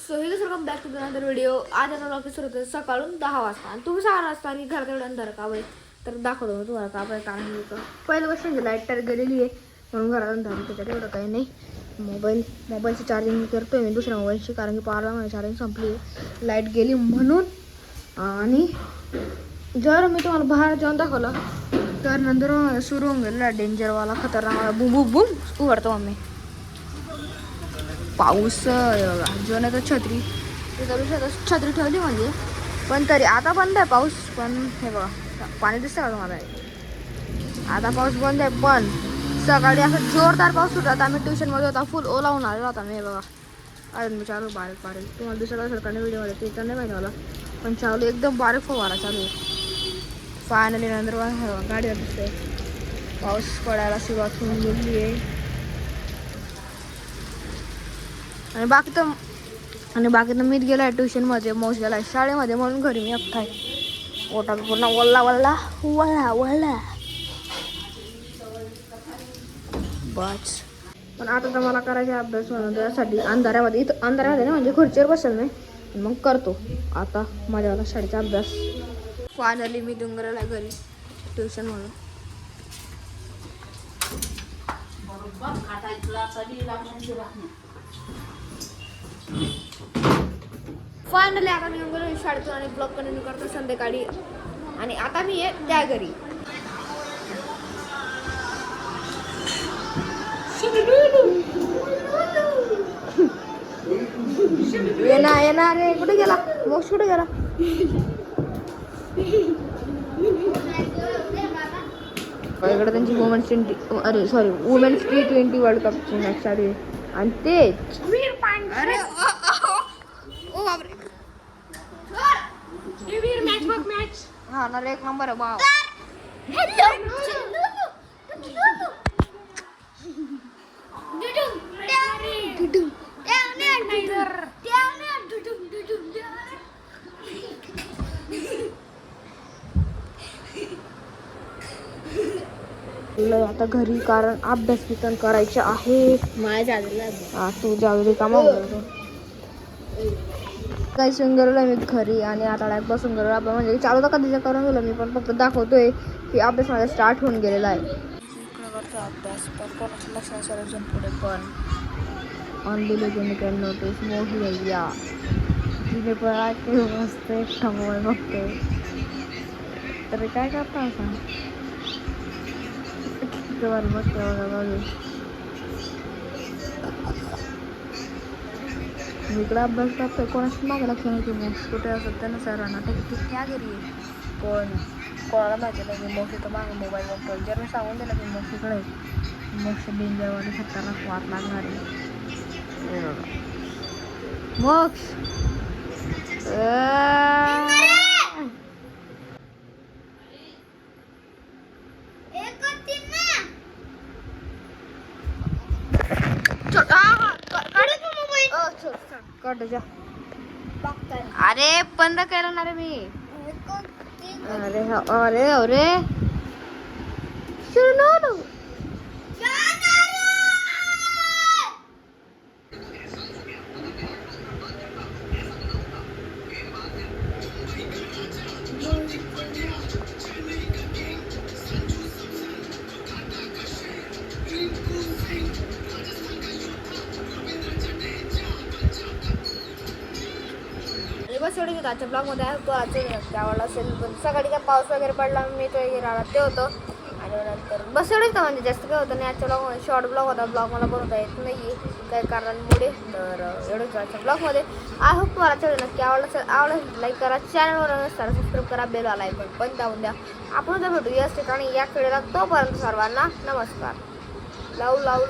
So hey welcome back to another video. आज आता blog सुरू होतं सकाळून 10 वाजता आणि तुम्ही 6 वाजता आणि घरात एवढं अंधार का बाई. तर दाखवतो मी तुम्हाला का बाई कारण होतं. पहिली गोष्ट म्हणजे लाईट तर गेलेली आहे म्हणून घरात अंधार. त्याच्यात एवढं काही नाही. मोबाईलची चार्जिंग करतोय मी दुसऱ्या मोबाईलची कारण की पावरला माझी चार्जिंग संपली आहे, लाईट गेली म्हणून. आणि जर मी तुम्हाला बाहेर जाऊन दाखवलं तर नंतर सुरू होऊन गेलेला डेंजरवाला खतरनाक बुम बुम बुम उघडतो मम्मी. पाऊस बघा जो नाही तर छत्री छत्री ठेवली म्हणजे, पण तरी आता बंद आहे पाऊस. पण हे बघा पाणी दिसतं का तुम्हाला? आता पाऊस बंद आहे, पण सकाळी असं जोरदार पाऊस सुटला. आम्ही ट्युशनमध्ये होता, फुल ओला होऊन आलेला होता मी. बघा अजून मी चालू बारीक बारीक तुम्हाला दिसत असेल का व्हिडिओमध्ये, ते तर नाही माहिती मला, पण चालू एकदम बारीक फवारा चालू आहे. फायनली नंतर गाडीवर दिसते पाऊस पडायला सुरुवात होऊन गेली आहे. आणि बाकी तर मीच गेला आहे ट्युशनमध्ये, मौस गेला आहे शाळेमध्ये, म्हणून घरी मी एकटा आहे. ओटा पूर्ण वल्ला वल्ला वळला वळला बस. पण आता तर मला करायचा अभ्यास म्हणून त्यासाठी अंधाऱ्यामध्ये ना म्हणजे खुर्चीवर बसेल नाही, मग करतो आता माझ्यावाला शाळेचा अभ्यास. फायनली मी डोंगराला घरी ट्युशन म्हणून. फायनली आता मी गेलो शाळेतून आणि ब्लॉग कंटिन्यू करतो संध्याकाळी. आणि आता मी आहे त्या घरी. येणार रे, कुठे गेला मोक्ष, कुठे गेला? इकडे त्यांची वुमेन्स T20 वर्ल्ड कपची मॅच चालू आहे. आणि तेच अरे ओ बापरे, मॅच हा ना, एक नंबर आहे बाव. आता घरी कारण अभ्यास वितरण करायचे आहे. तू जाऊ कामा काही सुंदरला मी घरी. आणि आता डायरेक्ट बसून गेलो आपण, म्हणजे चालू तर कधीच करून गेलो मी, पण फक्त दाखवतोय की अभ्यास माझा स्टार्ट होऊन गेलेला आहे. अभ्यास पण लक्षात पुढे पण ऑन नोटीस मोठी भैया तिने पण मस्त एकटा मोबाईल बघतोय. तर काय करता असं मस्त बाजू इकडे अभ्यास करतोय. कोणाशी मागे लक्ष नाही की मग कुठे असत त्यांना सर्वांना ठीक त्या घरी आहे, पण कोणाला माहिती नाही की मोठी तर मागे मोबाईल बघतो. जर मी सांगून दिलं की मोक्षीकडे मोक्ष डेंजरवाली खतरनाक वाट लागणार आहे. मोक्ष अरे बंद केलं ना रे मी. अरे अरे अरे बस एवढं घेतो आजच्या ब्लॉगमध्ये. तो आजच्या आवडला असेल, पण सकाळी काय पाऊस वगैरे पडला, मी तो वगैरे आला ते होतं. आणि नंतर बस एवढंच म्हणजे जास्त काय होतं नाही. आजच्या ब्लॉगमध्ये शॉर्ट ब्लॉग होता, ब्लॉग मला बनवता येत नाही काही कारणांमुळे. तर एवढंच आजच्या ब्लॉगमध्ये. आय होप तुम्हाला चॅनल नक्की आवडलं लाईक करा, चॅनलवर नसताना सबस्क्राईब करा, बेल आला आहे पण दाबून द्या. आपण जर भेटू याच ठिकाणी या खेळाला. तोपर्यंत सर्वांना नमस्कार. लावू जाऊ